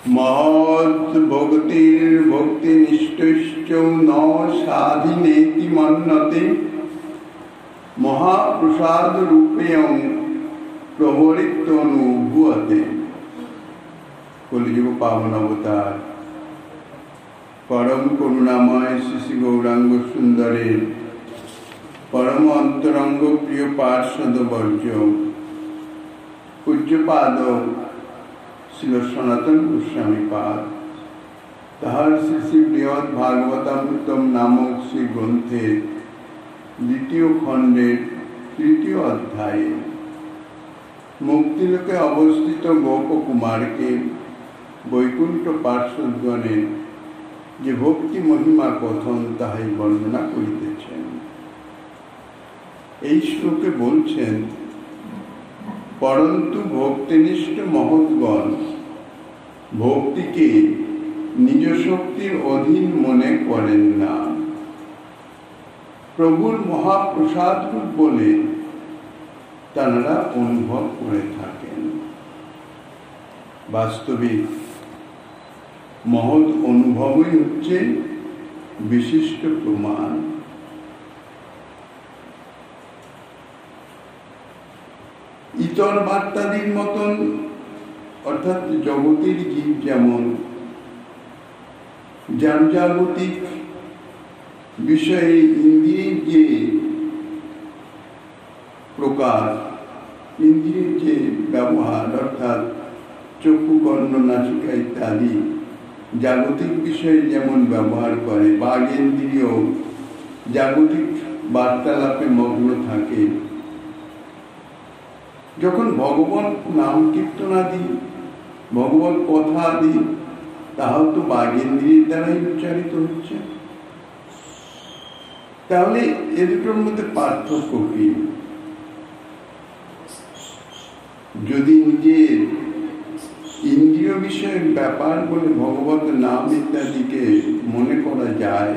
महत् भक्तिर्भक्तिनिष्ठश्च न साधिनेति मन्यते महाप्रसाद रूपेण प्रवृत्तनुभूयते। कलियुग पावन अवतार परम करुणामय श्री गौरांग सुंदरे परम अंतरंग प्रिय पार्षद वर्ज पूज्यपाद श्री सनातन गोस्वामी पाद ताहार श्री बृहद भागवतामृतम नामक श्री ग्रंथेर द्वितीय खंडेर तृतीय अध्याये मुक्तिलोके अवस्थित गोप कुमार के वैकुंठ पार्षदगणे जे भक्ति महिमा कथन ताहाई वर्णना करितेछेन। এই শ্লোকে বলছেন, परंतु भक्तिनिष्ठ महৎগণ ভক্তিকে নিজ শক্তির অধীন মনে করেন না, প্রভুর মহাপ্রসাদ রূপ বলে তারা অনুভব করে থাকেন। বাস্তবিক মহৎ অনুভবই হচ্ছে বিশিষ্ট প্রমাণ। ইতর বার্তাদির মতন অর্থাৎ জগতের জীব যেমন জাগতিক বিষয়ে ইন্দ্রিয়ের যে প্রকার, ইন্দ্রিয়ের যে ব্যবহার অর্থাৎ চক্ষু কর্ণ নাসিকা ইত্যাদি জাগতিক বিষয়ে যেমন ব্যবহার করে, বাগেন্দ্রিয় জাগতিক বার্তালাপে মগ্ন থাকে, যখন ভগবান নাম কীর্তনাদি ভগবত কথা আদি তাহাও তো বাগেন্দ্রিয়ের দ্বারাই উচ্চারিত হচ্ছে। তাহলে এ দুটোর মধ্যে পার্থক্য কি? যদি নিজের ইন্দ্রিয় বিষয়ের ব্যাপার বলে ভগবত নাম ইত্যাদিকে মনে করা যায়,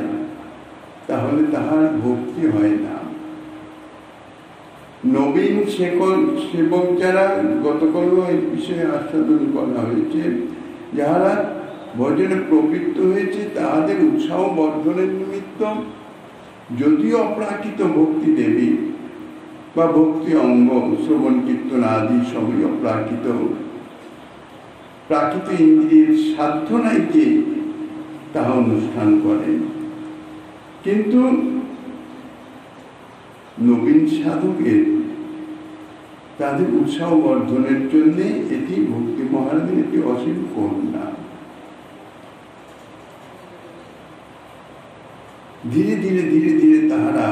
তাহলে তাহার ভক্তি হয় না। নবীন সেবক যারা, গতকাল এই বিষয়ে আস্বাদন করা হয়েছে, যাহারা ভজনে প্রবৃত্ত হয়েছে তাহাদের উৎসাহ বর্ধনের নিমিত্ত যদিও অপ্রাকৃত ভক্তি দেবী বা ভক্তি অঙ্গ শ্রবণ কীর্তন আদি সবই অপ্রাকৃত, প্রাকৃত ইন্দ্রিয়ের সাধ্য নাই যে তাহা অনুষ্ঠান করেন। কিন্তু নবীন সাধকের তাদের উৎসাহ বর্ধনের জন্য এটি ভক্তি মহারাজের একটি অসীম করুণা। ধীরে ধীরে ধীরে ধীরে তাহারা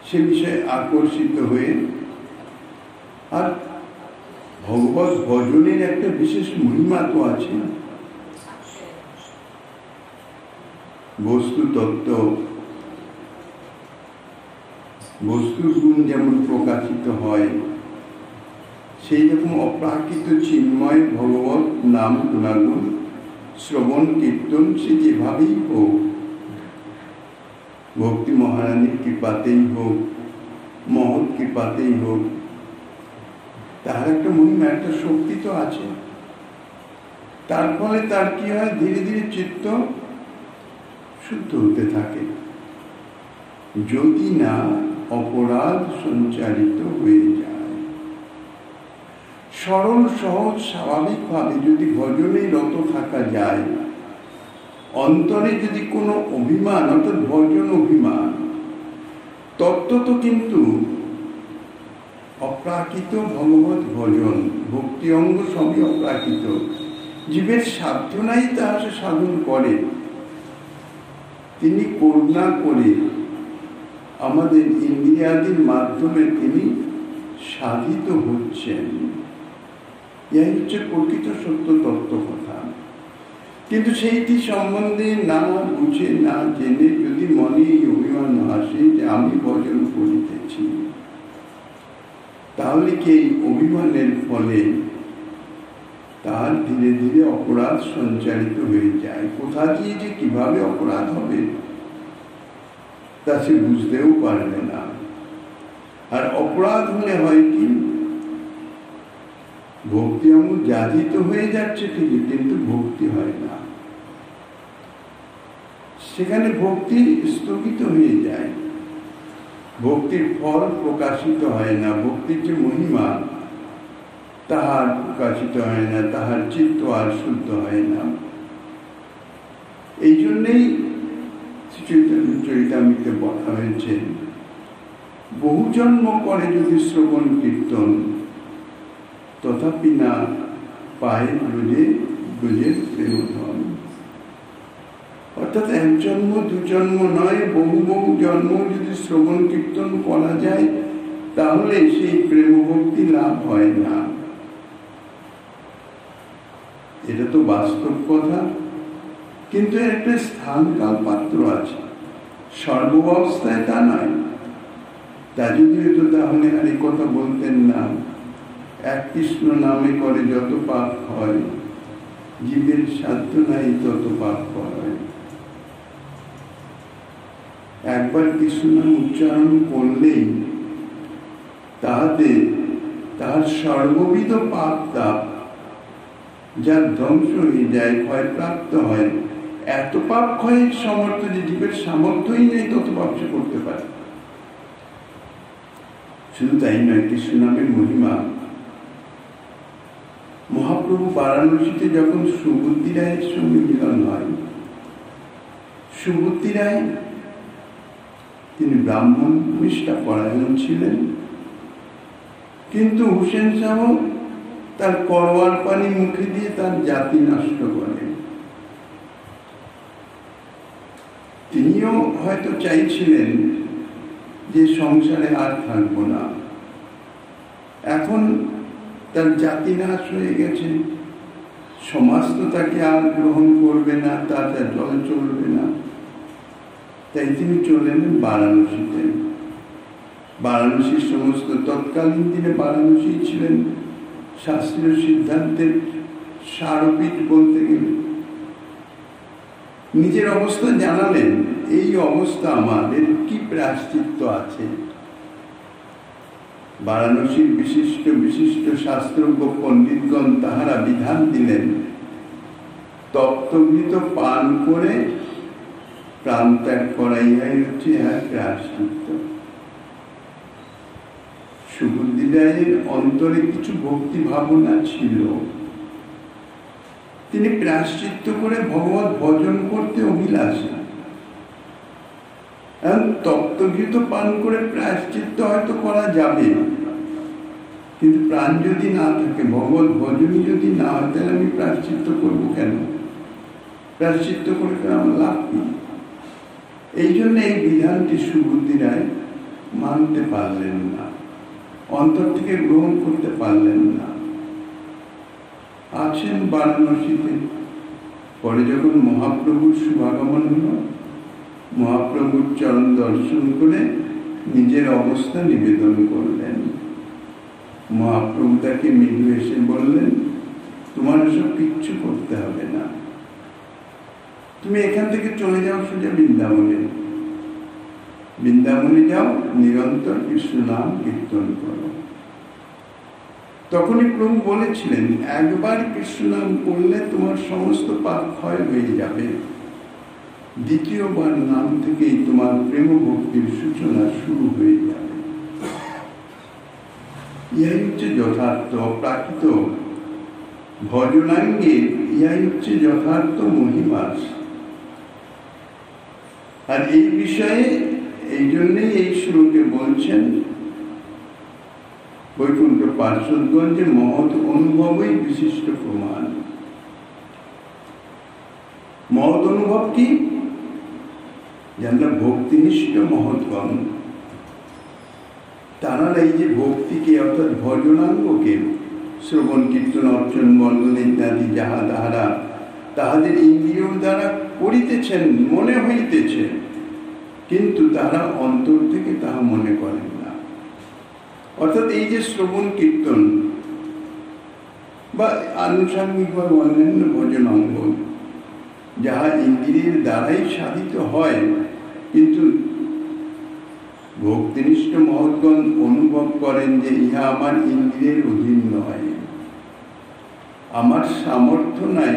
সে বিষয়ে আকর্ষিত হয়ে, আর ভগবত ভজনের একটা বিশেষ মহিমা তো আছে। বস্তু তত্ত্ব, বস্তুর গুণ যেমন প্রকাশিত হয়, সেই রকম অপ্রাকৃত চিন্ময় ভগবত নাম গুণাগুণ শ্রবণ কীর্তন সে যেভাবেই হোক, ভক্তি মহারানীর কৃপাতেই হোক, মহৎ কৃপাতেই হোক, তার একটা মহিমা, একটা শক্তি তো আছে। তার ফলে তার কি হয়, ধীরে ধীরে চিত্ত শুদ্ধ হতে থাকে, যদি না অপরাধ সঞ্চারিত হয়ে যায়। সরল সহজ স্বাভাবিকভাবে যদি ভজনে রত থাকা যায়, অন্তরে যদি কোনো অভিমান অর্থাৎ ভজন অভিমান, তত্ত্ব কিন্তু অপ্রাকৃত ভগবত ভজন ভক্তি অঙ্গ সবই অপ্রাকৃত, জীবের সাধ্য নাই তাহা সে সাধন করে। তিনি করুণা করে আমাদের ইন্দ্রিয়াদির মাধ্যমে তিনি সাধিত হচ্ছেন। এই হচ্ছে প্রকৃত সত্য তত্ত্ব কথা। কিন্তু সেইটি সম্বন্ধে না বুঝে না জেনে যদি মনে এই অভিমান আসে যে আমি ভজন করিতেছি, তাহলে কি এই অভিমানের ফলে তার ধীরে ধীরে অপরাধ সঞ্চারিত হয়ে যায়। কোথা দিয়ে যে কিভাবে অপরাধ হবে তা সে বুঝতেও পারবে না। আর অপরাধ হলে হয় কি, ভক্তি অঙ্গ যাজিত হয়ে যাচ্ছে ঠিকই, কিন্তু ভক্তি হয় না। সেখানে ভক্তি স্থগিত হয়ে যায়, ভক্তির ফল প্রকাশিত হয় না, ভক্তির যে মহিমা তাহার প্রকাশিত হয় না, তাহার চিত্ত আর শুদ্ধ হয় না। এই জন্যেই চৈতন্য চরিতামৃতে বলা হয়েছে, বহু জন্ম করে যদি শ্রবণ কীর্তন, তথাপি না পায় ব্রজের প্রেমধন। অর্থাৎ এক জন্ম দু জন্ম নয়, বহু বহু জন্ম যদি শ্রবণ কীর্তন করা যায়, তাহলে সেই প্রেম ভক্তি লাভ হয় না। এটা তো বাস্তব কথা, কিন্তু একটা স্থান কাল পাত্র আছে, সর্বাবস্থায় তা নয়। তা যদি হতো তাহলে আর এই কথা বলতেন না, এক কৃষ্ণ নামে করে যত পাপ হয়, জীবের সাধ্য নাই তত পাপ হয়। একবার কৃষ্ণ নাম উচ্চারণ করলেই তাহার সর্ববিধ পাপ তাপ যার ধ্বংস হয়ে যায়, ক্ষয়প্রাপ্ত হয়। এত পাপ ক্ষয়ের সামর্থ্য যে জীবের সামর্থ্যই নেই তত পাপ সে করতে পারে। শুধু তাই নয়, কৃষ্ণ নামের মহিমা। মহাপ্রভু বারাণসীতে যখন সুবুদ্ধি রায়ের সঙ্গে মিলন হয়, সুবুদ্ধি রায় তিনি ব্রাহ্মণ নিষ্ঠা পরায়ণ ছিলেন, কিন্তু হুসেন শাহ তার করওয়ার পানি মুখে দিয়ে তার জাতি নষ্ট করেন। তিনিও হয়তো চাইছিলেন যে সংসারে আর থাকবো না, এখন তার জাতি নাশ হয়ে গেছে, সমাজ তো তাকে আর গ্রহণ করবে না, তার জল চলবে না। তাই তিনি চলে এলেন বারাণসীতে। বারাণসীর সমস্ত তৎকালীন দিনে বারাণসী ছিলেন শাস্ত্রীয় সিদ্ধান্তের সারপীঠ বলতে গেলে। নিজের অবস্থা জানালেন, এই অবস্থা আমাদের কি প্রায়শ্চিত্ত আছে। বারাণসীর বিশিষ্ট বিশিষ্ট শাস্ত্রজ্ঞ পণ্ডিতগণ তাহারা বিধান দিলেন, তপ্তঘৃত পান করে প্রাণ ত্যাগ করাই হচ্ছে এক প্রায়শ্চিত্ত। সুবুদ্ধি রায়ের অন্তরে কিছু ভক্তি ভাবনা ছিল, তিনি প্রায়শ্চিত্ত করে ভগবত ভজন করতে অভিলাষী। তপ্তঘৃত পান করে প্রায়শ্চিত্ত হয়তো করা যাবে, কিন্তু প্রাণ যদি না থাকে, ভগবত ভজনই যদি না হয়, তাহলে আমি প্রায়শ্চিত্ত করবো কেন? প্রায়শ্চিত্ত করে আমার লাভ কি? এই জন্য এই বিধানটি সুবুদ্ধি রায় মানতে পারলেন না, অন্তর থেকে গ্রহণ করতে পারলেন না। আছেন বারাণসীতে। পরে যখন মহাপ্রভুর শুভাগমন হল, মহাপ্রভুর চরণ দর্শন করে নিজের অবস্থা নিবেদন করলেন। মহাপ্রভু তাকে মৃদু এসে বললেন, তোমার এসব কিচ্ছু করতে হবে না, তুমি এখান থেকে চলে যাও সোজা বৃন্দাবনে। বৃন্দাবনে যাও, নিরন্তর কৃষ্ণ নাম কীর্তন করো। তখনই প্রভু বলেছিলেন, একবার কৃষ্ণ নাম করলে তোমার সমস্ত পাপ ক্ষয় হয়ে যাবে, দ্বিতীয়বার নাম থেকেই তোমার প্রেম ভক্তির সূচনা শুরু হয়ে যাবে। ইহাই হচ্ছে যথার্থ অপ্রাকৃত ভজনাঙ্গের, ইহাই হচ্ছে যথার্থ মহিমাস। আর এই বিষয়ে এই জন্যই এই শ্লোকে বলছেন বৈকুণ্ঠ পার্শ্বদগঞ্জে, মহৎ অনুভবই বিশিষ্ট প্রমাণ। মহৎ অনুভব কি? যারা ভক্তিনিষ্ঠ মহৎগণ, তারা এই যে ভক্তিকে অর্থাৎ ভজনাঙ্গকে, শ্রবণ কীর্তন অর্চন বন্দন ইত্যাদি যাহা তাহারা তাহাদের ইন্দ্রিয় দ্বারা করিতেছেন, মনে হইতেছে, কিন্তু তারা অন্তর থেকে তাহা মনে করেন না। অর্থাৎ এই যে শ্রবণ কীর্তন বা আনুষঙ্গিক বা অন্যান্য ভজনাঙ্গ যাহা ইন্দ্রিয়ের দ্বারাই সাধিত হয়, কিন্তু ভক্তিনিষ্ঠ মহৎগণ অনুভব করেন যে ইহা আমার ইন্দ্রিয়ের অধীন নয়, আমার সামর্থ্য নাই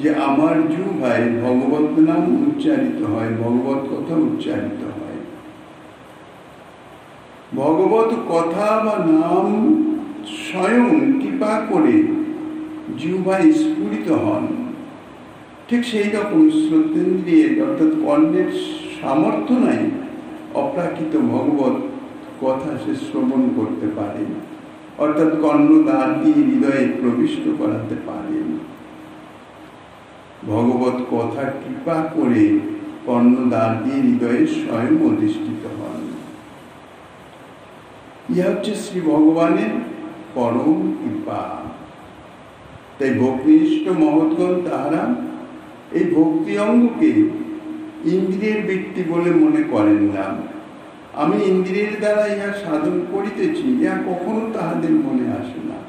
যে আমার জিহ্বায় ভগবত নাম উচ্চারিত হয়, ভগবত কথা উচ্চারিত হয়। ভগবত কথা বা নাম স্বয়ং কৃপা করে জিহ্বায় স্ফুরিত হন। ঠিক সেই রকম শ্রোতেন্দ্রিয়ের অর্থাৎ কর্ণের সামর্থ্য নাই অপ্রাকৃত ভগবত কথা সে শ্রবণ করতে পারে, অর্থাৎ কর্ণদ্বার দিয়ে হৃদয়ে প্রবিষ্ট করাতে পারেন। ভগবত কথা কৃপা করে কর্ণদ্বার দিয়ে হৃদয়ে স্বয়ং অধিষ্ঠিত হন। ইহা হচ্ছে শ্রী ভগবানের পরম কৃপা। তাই ভক্তিনিষ্ঠ মহৎগণ তাহারা এই ভক্তি অঙ্গকে ইন্দ্রিয়ের বৃত্তি বলে মনে করেন না। আমি ইন্দ্রিয়ের দ্বারা ইহা সাধন করিতেছি, ইহা কখনো তাহাদের মনে আসে না।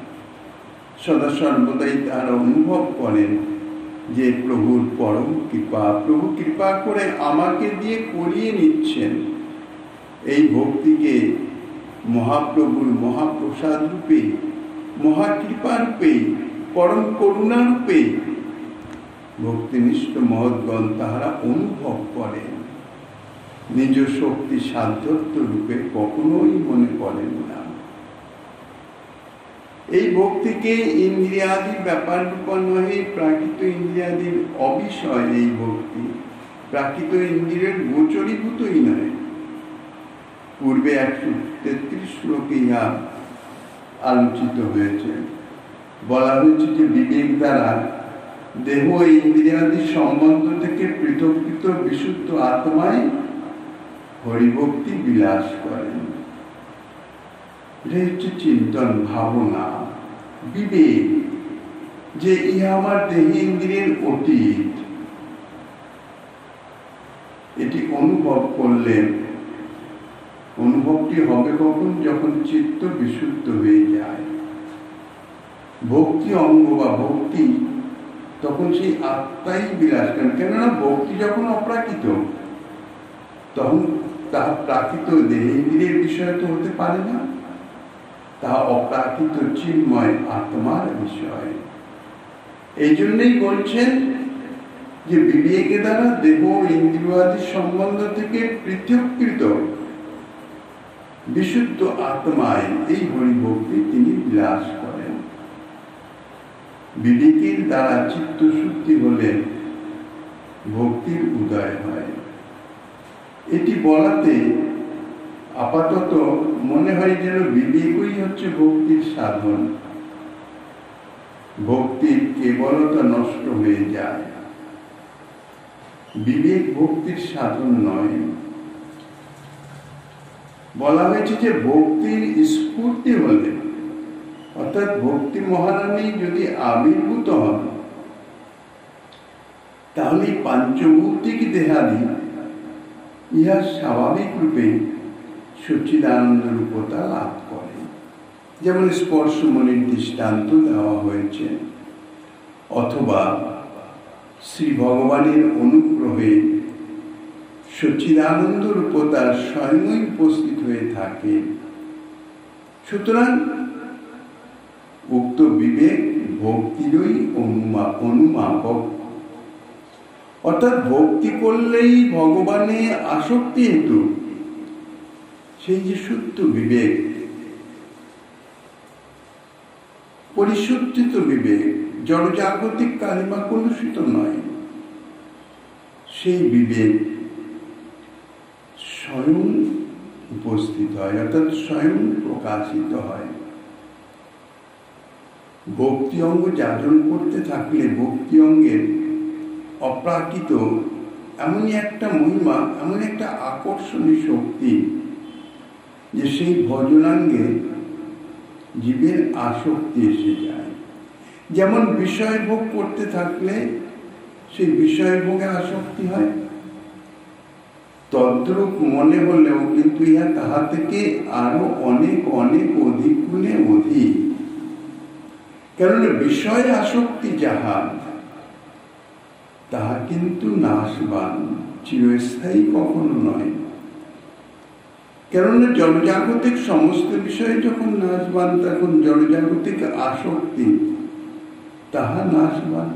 সদা সর্বদাই তাহারা অনুভব করেন যে প্রভুর পরম কৃপা, প্রভু কৃপা করে আমাকে দিয়ে করিয়ে নিচ্ছেন। এই ভক্তিকে মহাপ্রভুর মহাপ্রসাদ রূপে, মহাকৃপা রূপে, পরম করুণা রূপে ভক্তিনিষ্ঠ মহৎগণ তাহারা অনুভব করেন। নিজ শক্তি সাধ্যত্ব রূপে কখনোই মনে করেন না। এই ভক্তিকে ইন্দ্রিয়াদির ব্যাপার রূপা নহে, প্রাকৃত ইন্দ্রিয়াদির অবিষয় এই ভক্তি, প্রাকৃত ইন্দ্রিয়ের গোচরীভূতই নয়। পূর্বে 133 শ্লোকে ইহা আলোচিত হয়েছে। বলা হয়েছে যে বিবেক দ্বারা দেহ ইন্দ্রিয়াদির সম্বন্ধ থেকে পৃথকৃত বিশুদ্ধ আত্মায় হরিভক্তি বিলাস করেন। এটা হচ্ছে চিন্তন, ভাবনা, বিবেক, যে ইহা আমার দেহ ইন্দ্রিয়ের অতীত। এটি অনুভব করলেন। অনুভবটি হবে কখন? যখন চিত্ত বিশুদ্ধ হয়ে যায়। ভক্তি অঙ্গ বা ভক্তি তখন সেই আত্মাই বিলাস করেন। কেননা ভক্তি যখন অপ্রাকৃত, তখন তাহা প্রাকৃত দেহ ইন্দ্রিয়ের বিষয় তো হতে পারে না, তাহা অপ্রাকৃত চিন্ময় আত্মার বিষয়। এই জন্যই বলছেন যে বিবেকের দ্বারা দেহ ইন্দ্রিয়াদি সম্বন্ধ থেকে পৃথককৃত বিশুদ্ধ আত্মায় এই হরিভক্তি তিনি বিলাস করেন। বিবেকের দ্বারা চিত্ত শুদ্ধি হলে ভক্তির উদয় হয়। এটি বলাতে আপাতত মনে হয় যেন বিবেকই হচ্ছে ভক্তির সাধন, ভক্তির কেবলতা নষ্ট হয়ে যায়। বিবেক ভক্তির সাধন নয়। বলা হয়েছে যে ভক্তির স্ফূর্তি হলে, অর্থাৎ ভক্তি মহারানী যদি আবির্ভূত হন, তাহলে পাঞ্চভৌতিক দেহাদি ইহা স্বাভাবিক রূপে সচ্চিদানন্দ রূপতা লাভ করে। যেমন স্পর্শমণির দৃষ্টান্ত দেওয়া হয়েছে, অথবা শ্রী ভগবানের অনুগ্রহে সচ্চিদানন্দ রূপতা স্বয়ংই উপস্থিত হয়ে থাকে। সুতরাং উক্ত বিবেক ভক্তিরই অনুমাপক, অর্থাৎ ভক্তি করলেই ভগবানে আসক্তি হেতু সেই যে শুদ্ধ বিবেক, পরিশুদ্ধিত বিবেক, জড়জাগতিক কালিমা কলুষিত নয়, সেই বিবেক স্বয়ং উপস্থিত হয়, অর্থাৎ স্বয়ং প্রকাশিত হয়। ভক্তি অঙ্গ যাজন করতে থাকলে ভক্তি অঙ্গের অপ্রাকৃত এমনই একটা মহিমা, এমন একটা আকর্ষণীয় শক্তি যে সেই ভজনাঙ্গে জীবের আসক্তি এসে যায়। যেমন বিষয় ভোগ করতে থাকলে সেই বিষয় ভোগে আসক্তি হয়, তদ্রূপ মনে হলেও কিন্তু ইহা তাহা থেকে আরো অনেক অনেক অধিক গুণে অধিক। কেননা বিষয় আসক্তি যাহা, তাহা কিন্তু নাশবান, চিরস্থায়ী কখনো নয়। কেননা জড়জাগতিক সমস্ত বিষয় যখন নাশবান, তখন জড়জাগতিক আসক্তি তাহা নাশবান।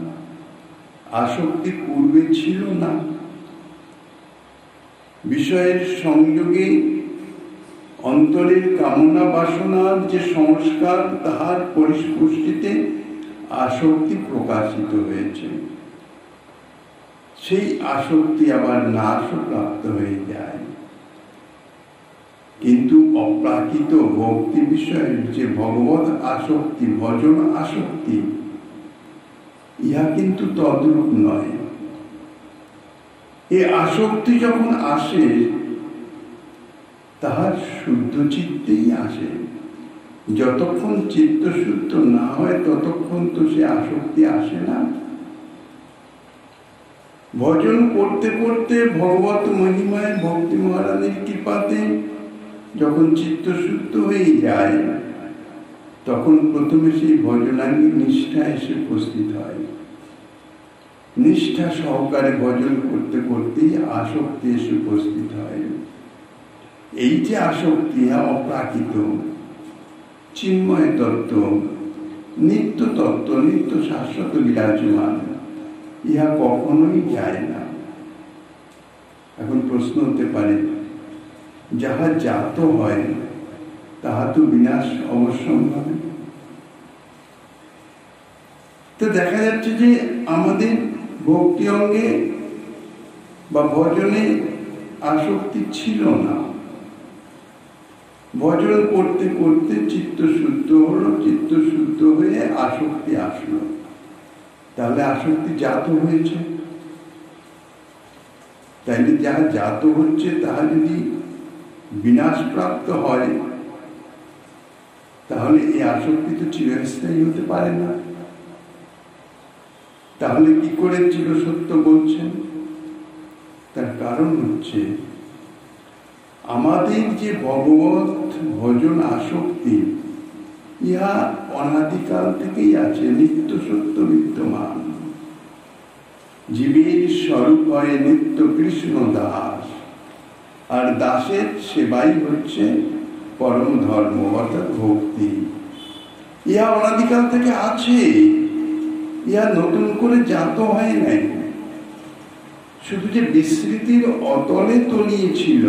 আসক্তি পূর্বে ছিল না। বিষয়ের সংযোগে অন্তরের কামনা বাসনার যে সংস্কার, তাহার পরিপুষ্টিতে আসক্তি প্রকাশিত হয়েছে। সেই আসক্তি আবার নাশও প্রাপ্ত হয়ে যায়। কিন্তু অপ্রাকৃত ভক্তি বিষয়ের যে ভগবত আসক্তি, ভজন আসক্তি, ইহা কিন্তু তদ্রূপ নয়। এই আসক্তি যখন আসে, তাহার শুদ্ধ চিত্তেই আসে। যতক্ষণ চিত্ত শুদ্ধ না হয় ততক্ষণ তো সে আসক্তি আসে না। ভজন করতে করতে ভগবত মহিমায় ভক্তি মহারানীর কৃপাতে যখন চিত্ত শুদ্ধ হয়ে যায়, তখন প্রথমে সেই ভজনাঙ্গী নিষ্ঠা এসে উপস্থিত হয়। নিষ্ঠা সহকারে ভজন করতে করতেই আসক্তি এসে উপস্থিত হয়। এই যে আসক্তি, অপ্রাকৃত চিন্ময় তত্ত্ব, নিত্য তত্ত্ব, নিত্য শাশ্বত বিরাজমান, ইহা কখনোই যায় না। এখন প্রশ্ন হতে পারে, যাহা জাত হয় তাহা তো বিনাশ অবশ্যম্ভাবী। তো দেখা যাচ্ছে যে আমাদের ভক্তি অঙ্গে বা ভজনে আসক্তি ছিল না। ভজন করতে করতে চিত্ত শুদ্ধ হলো, চিত্ত শুদ্ধ হয়ে আসক্তি আসলো। তাহলে আসক্তি জাত হয়েছে। তাইলে যাহা জাত হচ্ছে তাহা যদি বিনাশ প্রাপ্ত হয়, তাহলে এই আসক্তি তো চিরস্থায়ী হতে পারে না। তাহলে কি করে চিরসত্য বলছেন? তার কারণ হচ্ছে আমাদের যে ভগবত ভজন আসক্তি, ইহা অনাদিকাল থেকেই আছে, নিত্য সত্য বিদ্যমান। জীবের স্বরূপ হয় নিত্য কৃষ্ণ দাস, আর দাসের সেবাই হচ্ছে পরম ধর্ম, অর্থাৎ ভক্তি। ইহা অনাদিকাল থেকে আছে, ইহা নতুন করে জাত হয় নাই। শুধু যে বিস্মৃতির অতলে তলিয়েছিল,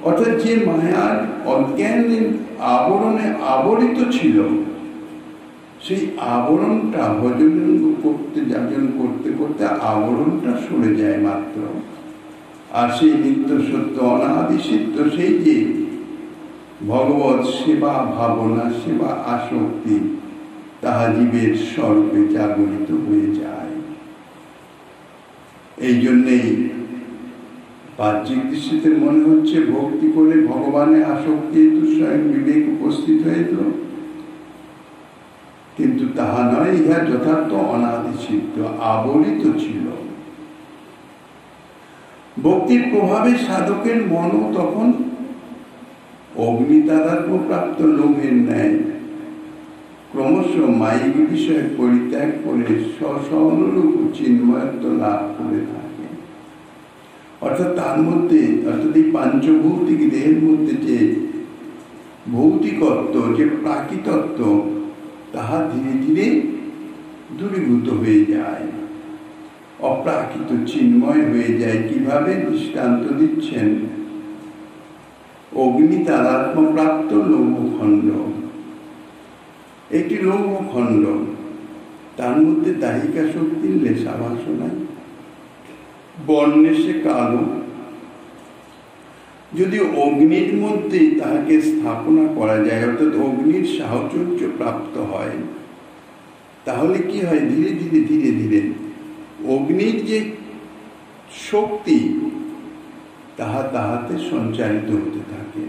অর্থাৎ যে মায়ার অজ্ঞানের আবরণে আবরিত ছিল, সেই আবরণটা ভজন করতে যাজন করতে করতে আবরণটা সরে যায় মাত্র। আর সেই নিত্য সত্য অনাদি সিদ্ধ সেই যে ভগবত সেবা ভাবনা, সেবা আসক্তি, তাহা জীবের স্বরূপে জাগরিত হয়ে যায়। এই জন্যেই বাহ্যিক দৃষ্টিতে মনে হচ্ছে ভক্তি করে ভগবানের আসক্তি স্বয়ং বিবেক উপস্থিত হয়েছিল, কিন্তু তাহা নয়। ইহা যথার্থ অনাদি সিদ্ধ, আবরিত ছিল। ভক্তির প্রভাবে সাধকের মনও তখন অগ্নিতাদাত্ম্য প্রাপ্ত লোভের ন্যায় ক্রমশ মায়িক বিষয়ে পরিত্যাগ করে স্ব-অনুরূপ চিন্ময়ত্ব লাভ করে থাকে। অর্থাৎ তার মধ্যে, অর্থাৎ এই পাঞ্চভৌতিক দেহের মধ্যে যে ভৌতিকত্ব, যে প্রাকৃতত্ব, তাহা ধীরে ধীরে দূরীভূত হয়ে যায়, অপ্রাকৃত চিন্ময় হয়ে যায়। কিভাবে? দৃষ্টান্ত দিচ্ছেন, অগ্নি তাদাত্ম্য প্রাপ্ত লৌহখণ্ড, একটি লৌহখণ্ড, তার মধ্যে দাহিকা শক্তির লেশাভাস নাই, বর্ণে সে কালো। যদি অগ্নির মধ্যে তাহাকে স্থাপনা করা যায়, অর্থাৎ অগ্নির সাহচর্য প্রাপ্ত হয়, তাহলে কি হয়? ধীরে ধীরে ধীরে ধীরে অগ্নির যে শক্তি, তাহা তাহাতে সঞ্চারিত হতে থাকে,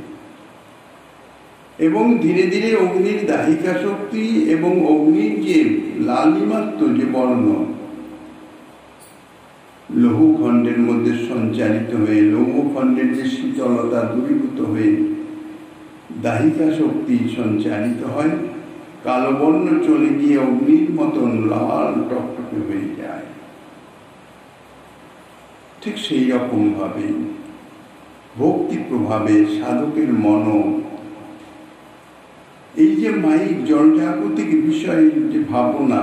এবং ধীরে ধীরে অগ্নির দাহিকা শক্তি এবং অগ্নির যে লালিমাত্র যে বর্ণ লৌহখণ্ডের মধ্যে সঞ্চারিত হয়ে, লৌহখণ্ডের যে শীতলতা দূরীভূত হয়ে দাহিকা শক্তি সঞ্চারিত হয়, কালো বর্ণ চলে গিয়ে অগ্নির মতন লাল টকটকে হয়ে যায়। ঠিক সেই রকম ভাবে ভক্তি প্রভাবে সাধকের মন এই যে মায়িক জড়জাগতিক বিষয়ের যে ভাবনা,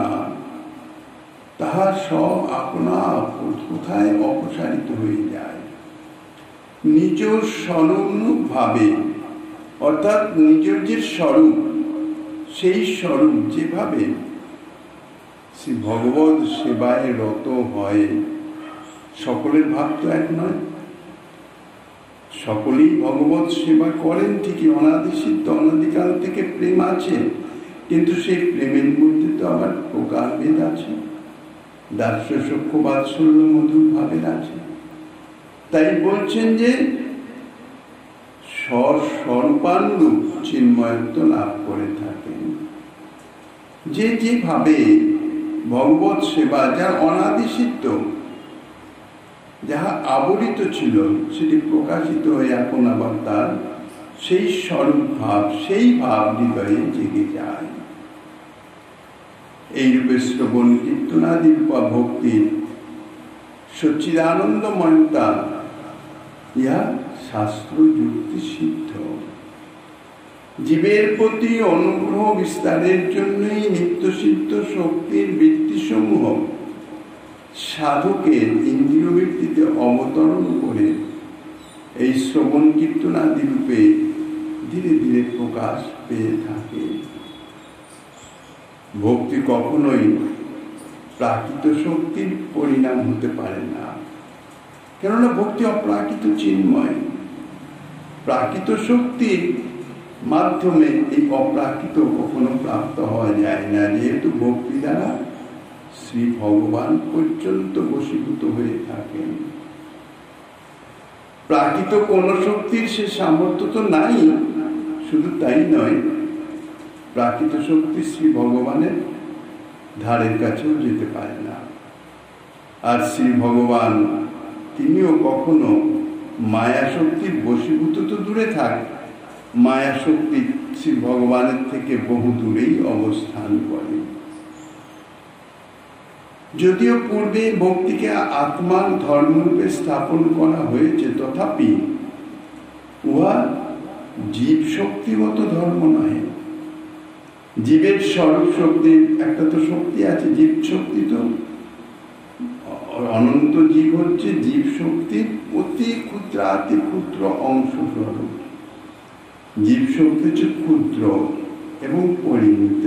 তাহা সব আপনা কোথায় অপসারিত হয়ে যায়। নিজ স্বরূপ ভাবে, অর্থাৎ নিজের যে স্বরূপ, সেই স্বরূপ যেভাবে শ্রী ভগবত সেবায় রত হয়, সকলের ভাব তো এক নয়। সকলেই ভগবত সেবা করেন ঠিকই, অনাদিসিদ্ধ অনাদিকাল থেকে প্রেম আছে, কিন্তু সেই প্রেমের মধ্যে তো আবার প্রকারভেদ আছে, দাস্য সখ্য বাৎসল্য মধুর ভাবের আছে। তাই বলছেন যে স্বরূপানুরূপ চিন্ময়ত্ব লাভ করে থাকেন। যে যেভাবে ভগবত সেবা, যার অনাদিসিদ্ধ, যাহা আবরিত ছিল, সেটি প্রকাশিত হয়ে এখন আবার তার সেই স্বরূপ ভাব, সেই ভাব হৃদয়ে জেগে যায়। এইরূপে শ্রবণ কীর্তনাদি রূপা ভক্তির সচ্চিদানন্দময়তা, ইহা শাস্ত্র যুক্তি সিদ্ধ। জীবের প্রতি অনুগ্রহ বিস্তারের জন্যই নিত্যসিদ্ধ শক্তির বৃত্তিসমূহ সাধকের ইন্দ্রিয় বৃত্তিতে অবতরণ করে এই শ্রবণ কীর্তনাদি রূপে ধীরে ধীরে প্রকাশ পেয়ে থাকে। ভক্তি কখনোই প্রাকৃত শক্তির পরিণাম হতে পারে না, কেননা ভক্তি অপ্রাকৃত চিন্ময়। প্রাকৃত শক্তির মাধ্যমে এই অপ্রাকৃত কখনো প্রাপ্ত হওয়া যায় না, যেহেতু ভক্তি দ্বারা শ্রী ভগবান পর্যন্ত বশীভূত হয়ে থাকেন। প্রাকৃত কোন শক্তির সে সামর্থ্য তো নাই। শুধু তাই নয়, প্রাকৃত শক্তি শ্রী ভগবানের ধারের কাছেও যেতে পারে না। আর শ্রী ভগবান তিনিও কখনো মায়া শক্তির বশীভূত তো দূরে থাক, মায়া শক্তি শ্রী ভগবানের থেকে বহু দূরেই অবস্থান করে। যদিও পূর্বে ভক্তিকে আত্মার ধর্মরূপে স্থাপন করা হয়েছে, তথাপি উহা জীব শক্তিগত ধর্ম নয়। জীবের স্বরূপ শক্তির একটা তো শক্তি আছে, জীব শক্তি তো অনন্ত জীব হচ্ছে জীব শক্তির অতি ক্ষুদ্রাতি ক্ষুদ্র অংশ স্বরূপ। জীব শক্তি হচ্ছে ক্ষুদ্র এবং পরিমিত।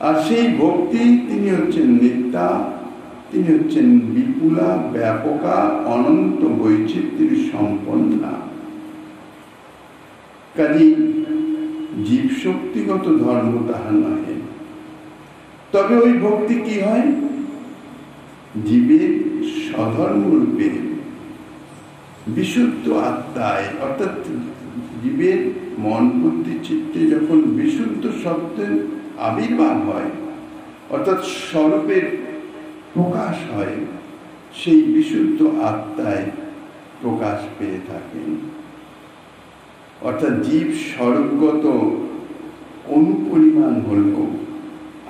আর সেই ভক্তি তিনি হচ্ছেন নিত্যা, তিনি হচ্ছেন বিপুলা, ব্যাপকা, অনন্ত বৈচিত্র্য সম্পন্না। কাজী জীব শক্তিগত ধর্ম তাহা নয়। তবে ওই ভক্তি কি হয়? জীবের স্বধর্ম রূপে বিশুদ্ধ আত্মায়, অর্থাৎ জীবের মন বুদ্ধি চিত্তে যখন বিশুদ্ধ সত্যের আবির্ভাব হয়, অর্থাৎ স্বরূপের প্রকাশ হয়, সেই বিশুদ্ধ আত্মায় প্রকাশ পেয়ে থাকেন। অর্থাৎ জীব স্বরূপগত অনুপরিমাণ হল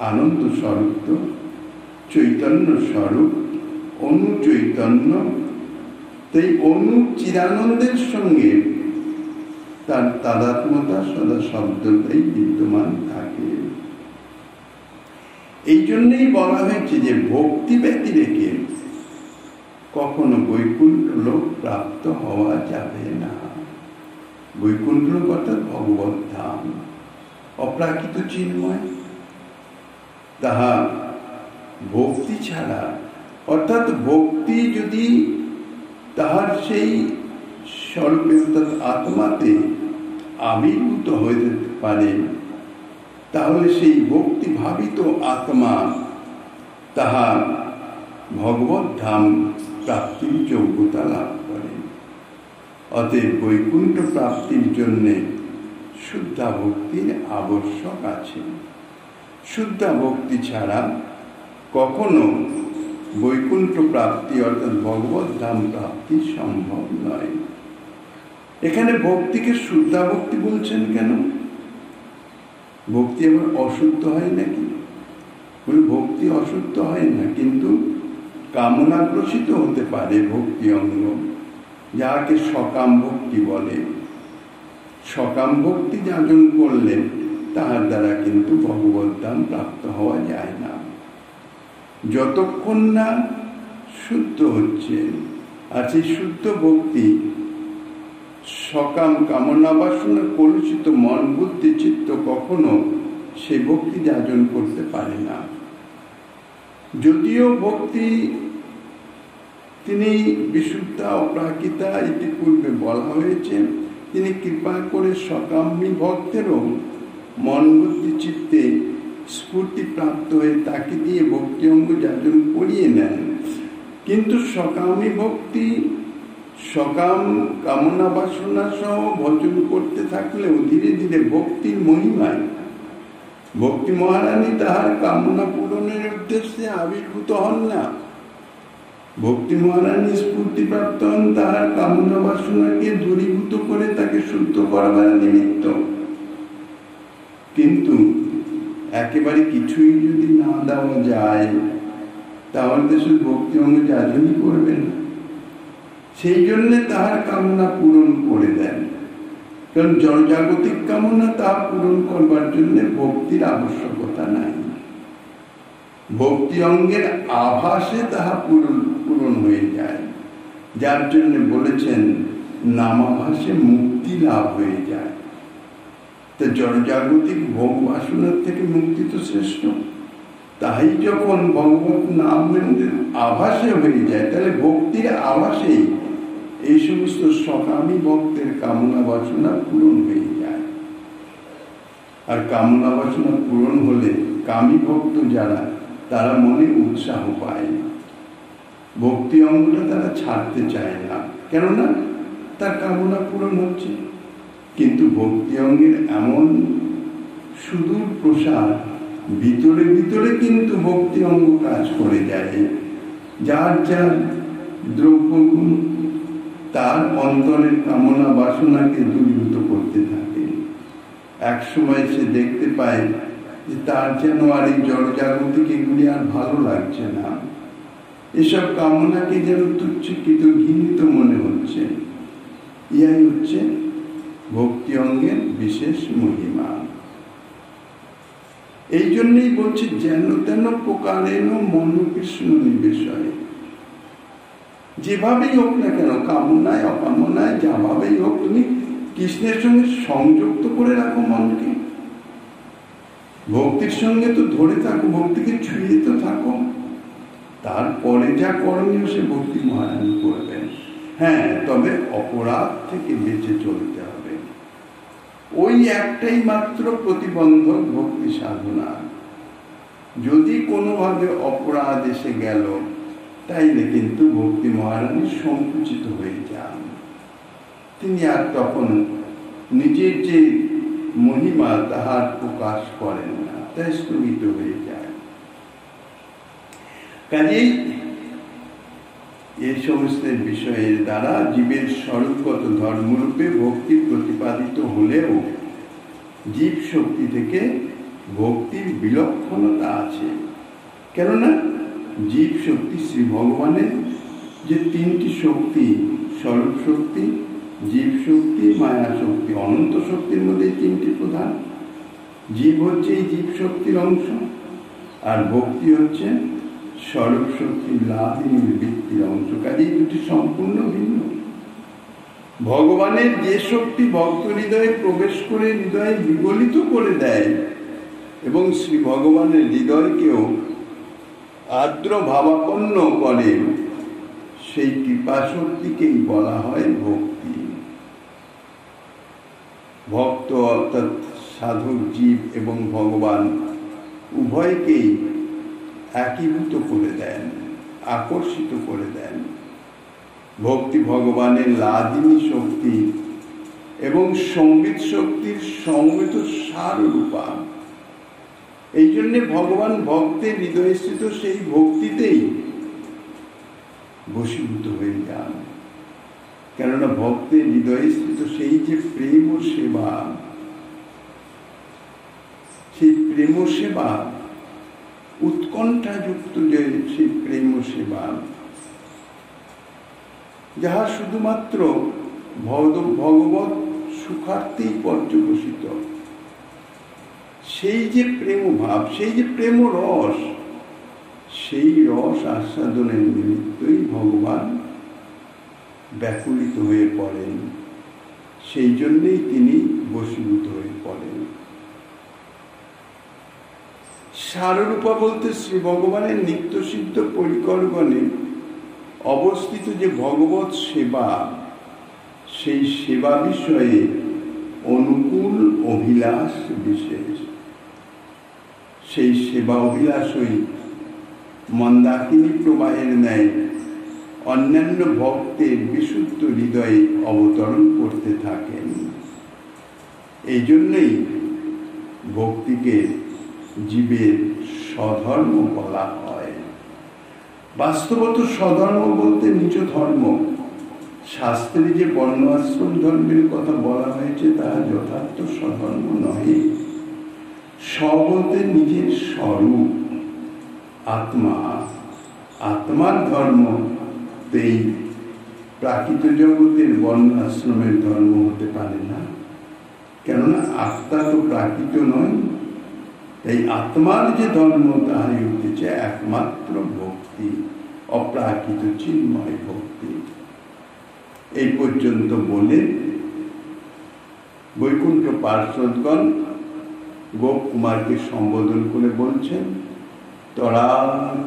আনন্দ স্বরূপ, তো চৈতন্য স্বরূপ, অনু চৈতন্য। তাই অনু চিদানন্দের সঙ্গে তার তাদাত্ম্যতা সদা শব্দটাই বিদ্যমান থাকে। এই জন্যই বলা হয়েছে যে ভক্তি ব্যতি রেখে কখনো বৈকুণ্ঠ লোক প্রাপ্ত হওয়া যাবে না। বৈকুণ্ঠ লোক অর্থাৎ ভগবত ধাম, অপ্রাকৃত চিন্ময়, তাহা ভক্তি ছাড়া, অর্থাৎ ভক্তি যদি তাহার সেই স্বরূপে অর্থাৎ আত্মাতে আবির্ভূত হয়ে পারে, তাহলে সেই ভক্তি ভাবিত আত্মা তাহা ভগবত ধাম প্রাপ্তির যোগ্যতা লাভ করে। অতএব বৈকুণ্ঠ প্রাপ্তির জন্য শুদ্ধা ভক্তির আবশ্যক আছে। শুদ্ধা ভক্তি ছাড়া কখনো বৈকুণ্ঠ প্রাপ্তি অর্থাৎ ভগবত ধাম প্রাপ্তি সম্ভব নয়। এখানে ভক্তিকে শুদ্ধা ভক্তি বলছেন কেন? ভক্তি আবার অশুদ্ধ হয় নাকি? ভক্তি অশুদ্ধ হয় না, কিন্তু কামনাগ্রসিত হতে পারে ভক্তি অঙ্গ, যাকে সকাম ভক্তি বলে। সকাম ভক্তি যাজন করলে তাহার দ্বারা কিন্তু ভগবত ধাম প্রাপ্ত হওয়া যায় না। যতক্ষণ না শুদ্ধ হচ্ছে। আর সেই শুদ্ধ ভক্তি সকাম কামনা বাসনা কলুষিত মন বুদ্ধি চিত্ত কখনো সেই ভক্তি যাজন করতে পারে না। যদিও ভক্তি তিনি বিশুদ্ধা অপ্রাকৃতা ইতিপূর্বে বলা হয়েছে, তিনি কৃপা করে সকামী ভক্তেরও মন বুদ্ধি চিত্তে স্ফূর্তি প্রাপ্ত হয়ে তাকে দিয়ে ভক্তি অঙ্গ যাজন করিয়ে নেন। কিন্তু সকামী ভক্তি সকাম কামনা বাসনা সহ ভজন করতে থাকলেও ধীরে ধীরে ভক্তির মহিমায় ভক্তি মহারানী তাহার কামনা পূরণের উদ্দেশ্যে আবির্ভূত হন না। ভক্তি মহারানী স্ফূর্তি প্রাপ্ত হন তাহার কামনা বাসনাকে দূরীভূত করে তাকে শুদ্ধ করবার নিমিত্ত। কিন্তু একেবারে কিছুই যদি না দেওয়া যায় তাহলে তো শুধু ভক্তি অঙ্গ যাজনই করবে না। সেই জন্য তাহার কামনা পূরণ করে দেন, কারণ জনজাগতিক কামনা তা পূরণ করবার জন্য ভক্তির আবশ্যকতা নাই। ভক্তি অঙ্গের আভাসে তাহা পূরণ হয়ে যায়, যার জন্য বলেছেন নামাভাসে মুক্তি লাভ হয়ে যায়। তো জনজাগতিক ভোগ বাসনার থেকে মুক্তি তো শ্রেষ্ঠ। তাই যখন ভগবত নামের আভাসে হয়ে যায়, তাহলে ভক্তির আভাসেই এই সমস্ত সকামী ভক্তের কামনা বাসনা পূরণ হয়ে যায়। আর কামনা বাসনা পূরণ হলে কামী ভক্ত যারা, তারা মনে উৎসাহ পায়, ভক্তি অঙ্গটা তারা ছাড়তে চায় না, কেননা তার কামনা পূরণ হচ্ছে। কিন্তু ভক্তি অঙ্গের এমন সুদূর প্রসার, ভিতরে ভিতরে কিন্তু ভক্তি অঙ্গ কাজ করে যায়। যার যার দ্রব্যগুণ তার অন্তরের কামনা বাসনাকে দূরীভূত করতে থাকে। এক সময় সে দেখতে পায় যে তার যেন আর এই জড়জাগতিক এগুলি আর ভালো লাগছে না, এসব কামনাকে যেন তুচ্ছকৃত ঘৃণিত মনে হচ্ছে। ইহাই হচ্ছে ভক্তি অঙ্গের বিশেষ মহিমা। এই জন্যই বলছে যেন তেন প্রকারেণ মন কৃষ্ণ নিবেশয়। যেভাবেই হোক না কেন, কামনায় অকামনায় যাভাবেই হোক, তুমি কৃষ্ণের সঙ্গে সংযুক্ত করে রাখো মনকে। ভক্তির সঙ্গে তো ধরে থাকো, ভক্তিকে ছুঁয়ে তো থাকো। তারপরে যা করণীয় সে ভক্তি মহারানী করবেন। হ্যাঁ, তবে অপরাধ থেকে বেঁচে চলতে হবে। ওই একটাই মাত্র প্রতিবন্ধক ভক্তি সাধনা। যদি কোনোভাবে অপরাধ এসে গেল, তাইলে কিন্তু ভক্তি মহারানী সংকুচিত হয়ে যান। তিনি আর তখন নিজের যে মহিমা তাহার প্রকাশ করেন না, তাই স্থগিত হয়ে যায়। কাজেই এই সমস্ত বিষয়ের দ্বারা জীবের স্বরূপগত ধর্মরূপে ভক্তি প্রতিপাদিত হলেও জীব শক্তি থেকে ভক্তির বিলক্ষণতা আছে। কেননা জীব শক্তি শ্রী ভগবানের যে তিনটি শক্তি, স্বরূপ শক্তি, জীব শক্তি, মায়া শক্তি, অনন্ত শক্তির মধ্যে তিনটি প্রধান। জীব হচ্ছে এই জীব শক্তির অংশ, আর ভক্তি হচ্ছে স্বরূপ শক্তির লাভিনী বৃত্তির অংশ। কাজেই দুটি সম্পূর্ণ ভিন্ন। ভগবানের যে শক্তি ভক্ত হৃদয়ে প্রবেশ করে হৃদয়ে বিগলিত করে দেয় এবং শ্রী ভগবানের হৃদয়কেও আর্দ্র ভাবাপন্ন করে, সেই কৃপা শক্তিকেই বলা হয় ভক্তি। ভক্ত অর্থাৎ সাধক জীব এবং ভগবান উভয়কেই একীভূত করে দেন, আকর্ষিত করে দেন। ভক্তি ভগবানের লাদিনী শক্তি এবং সংবিত শক্তির সংবিত সাররূপা। এই জন্য ভগবান ভক্তের হৃদয়স্থিত সেই ভক্তিতেই বশীভূত হয়ে যান। কেননা ভক্তের হৃদয়স্থিত সেই যে প্রেম ও সেবা, সেই প্রেম সেবা উৎকণ্ঠাযুক্ত যে সেই প্রেম সেবা, যাহা শুধুমাত্র ভগবত সুখার্থেই পর্যবসিত, সেই যে প্রেম ভাব, সেই যে প্রেম রস, সেই রস আস্বাদনের নিমিত্তই ভগবান ব্যাকুলিত হয়ে পড়েন, সেই জন্যেই তিনি বশীভূত হয়ে পড়েন। সাররূপা বলতে শ্রী ভগবানের নিত্যসিদ্ধ পরিকরগণে অবস্থিত যে ভগবৎ সেবা, সেই সেবা বিষয়ে অনুকূল অভিলাষ বিশেষ। সেই সেবা অভিলাষই মন্দাকিনী প্রবাহের ন্যায় অন্যান্য ভক্তের বিশুদ্ধ হৃদয়ে অবতরণ করতে থাকেন। এই জন্যই ভক্তিকে জীবের স্বধর্ম বলা হয়। বাস্তবত স্বধর্ম বলতে নিজ ধর্ম। শাস্ত্রে যে বর্ণ আশ্রম ধর্মের কথা বলা হয়েছে তাহা যথার্থ স্বধর্ম নহে। স্ব বলতে নিজের স্বরূপ, আত্মা। আত্মার ধর্ম এই প্রাকৃত জগতের বর্ণ আশ্রমের ধর্ম হতে পারে না, কেননা আত্মা তো প্রাকৃত নয়। এই আত্মার যে ধর্ম তাহাই হইতেছে একমাত্র ভক্তি, অপ্রাকৃত চিন্ময় ভক্তি। এই পর্যন্ত বলে বৈকুণ্ঠ পার্শ্বদগণ গোপ কুমারকে সম্বোধন করে বলছেন, তরা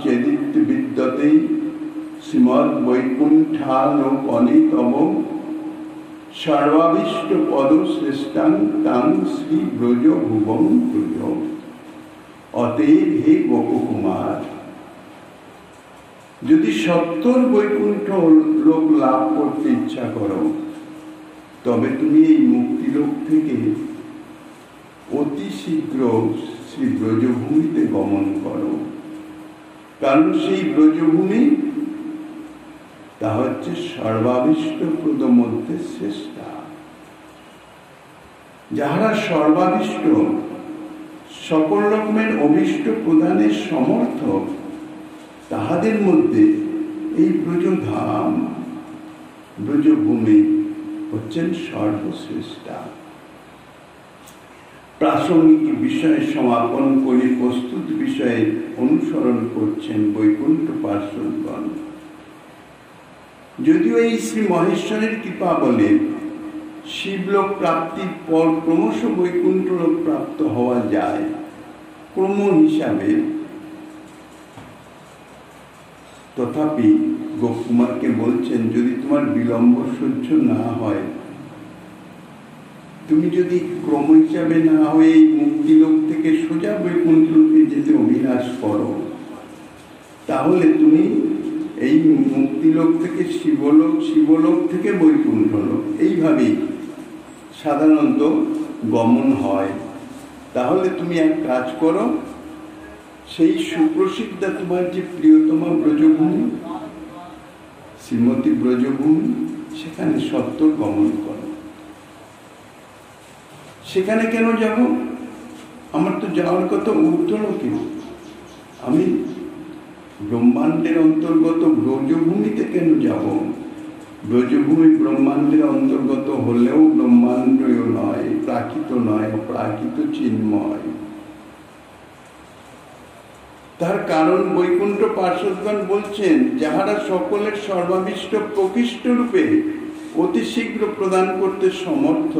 চেদিত বিদ্যতে শ্রীমদ বৈকুণ্ঠালোকনিতম সর্বাভীষ্ট পদ শ্রেষ্ঠাং তাং শ্রী ব্রজ ভুবং ব্রজ। অতএব হে গোপকুমার, যদি সত্তর বৈকুণ্ঠ লোক লাভ করতে ইচ্ছা করো, তবে তুমি এই মুক্তিলোক থেকে অতি শীঘ্র শ্রী ব্রজভূমিতে গমন করো। কারণ সেই ব্রজভূমি তা হচ্ছে সর্বাভীষ্ট প্রদ মধ্যে শ্রেষ্ঠা। যাহারা সর্বাভীষ্ট, সকল রকমের অভীষ্ট প্রদানের সমর্থক, তাহাদের মধ্যে এই ব্রজধাম, ব্রজভূমি হচ্ছেন সর্বশ্রেষ্ঠা। প্রাসঙ্গিক বিষয়ে সমাপন করে প্রস্তুত বিষয়ে অনুসরণ করছেন বৈকুণ্ঠ পার্শ্বদগণ। যদিও এই শ্রী মহেশ্বরের কৃপা বলে শিবলোক প্রাপ্তির পর ক্রমশ বৈকুণ্ঠ লোক প্রাপ্ত হওয়া যায়, ক্রম হিসাবে, তথাপি গোপকুমারকে বলছেন, যদি তোমার বিলম্ব সহ্য না হয়, তুমি যদি ক্রম হিসাবে না হয়ে এই মুক্তিলোক থেকে সোজা বৈকুণ্ঠ লোকে যেতে অভিলাষ করো, তাহলে তুমি এই মুক্তিলোক থেকে শিবলোক, শিবলোক থেকে বৈকুণ্ঠ লোক, এইভাবেই সাধারণত গমন হয়। তাহলে তুমি এক কাজ করো, সেই সুপ্রসিদ্ধ তোমার যে প্রিয়তমা ব্রজভূমি, শ্রীমতী ব্রজভূমি, সেখানে সত্তর গমন করো। সেখানে কেন যাব? আমার তো যাওয়ার কথা ঊর্ধ্বলোকে। আমি ব্রহ্মাণ্ডের অন্তর্গত ব্রজভূমিতে কেন যাব? ব্রজভূমি ব্রহ্মাণ্ডের অন্তর্গত হলেও ব্রহ্মাণ্ডই নয়, প্রাকৃত নয়, অপ্রাকৃত চিন্ময়। তার কারণ বৈকুণ্ঠ পার্শ্বদগণ বলছেন, যাহারা সকলের সর্বাভীষ্ট প্রকৃষ্ট রূপে অতি শীঘ্র প্রদান করতে সমর্থ,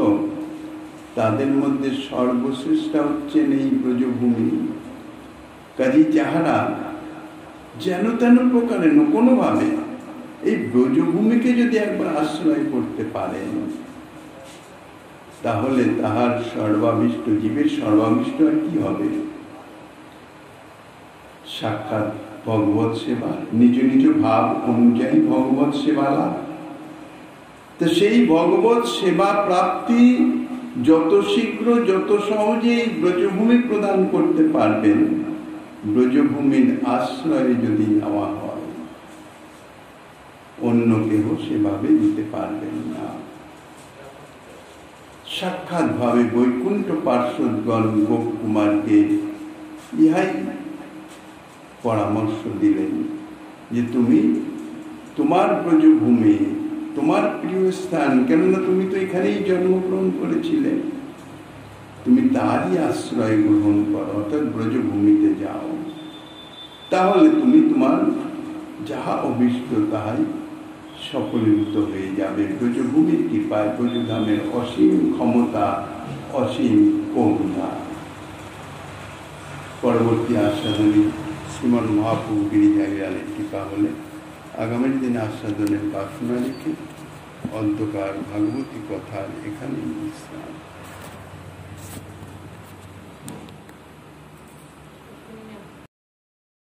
তাদের মধ্যে সর্বশ্রেষ্ঠা হচ্ছেন এই ব্রজভূমি। কাজে যাহারা যেন তেন প্রকারে কোনোভাবে এই ব্রজভূমিকে যদি একবার আশ্রয় করতে পারেন, তাহলে তাহার সর্বাভীষ্ট, জীবের সর্বাভীষ্ট আর কি হবে? সাক্ষাৎ ভগবত সেবা, নিজ নিজ ভাব অনুযায়ী ভগবত সেবা লাভ। তো সেই ভগবত সেবা প্রাপ্তি যত শীঘ্র, যত সহজে এই ব্রজভূমি প্রদান করতে পারবেন, ব্রজভূমির আশ্রয়ে যদি নেওয়া হয়, অন্য কেহ সেভাবে দিতে পারবেন না। সাক্ষাৎ ভাবে বৈকুণ্ঠ পার্শ্বদগণ গোপকুমারকে ইহাই পরামর্শ দিলেন যে তুমি তোমার ব্রজভূমি, তোমার প্রিয় স্থান, কেননা তুমি তো এখানেই জন্মগ্রহণ করেছিলে, তুমি তারই আশ্রয় গ্রহণ করো, অর্থাৎ ব্রজভূমিতে যাও। তাহলে তুমি তোমার যাহা অভীষ্ট তাহাই সফলীভূত হয়ে যাবে। ব্রজভূমির কৃপায়, ব্রজধামের অসীম ক্ষমতা, অসীম করুণা। পরবর্তী আস্বাদনী শ্রীমন মহাপ্রভু গিরিজাগিরানের কৃপা হলে আগামীর দিনে আস্বাদনের বাসনা রেখে অন্ধকার ভাগবতী কথার এখানে বিশ্রাম।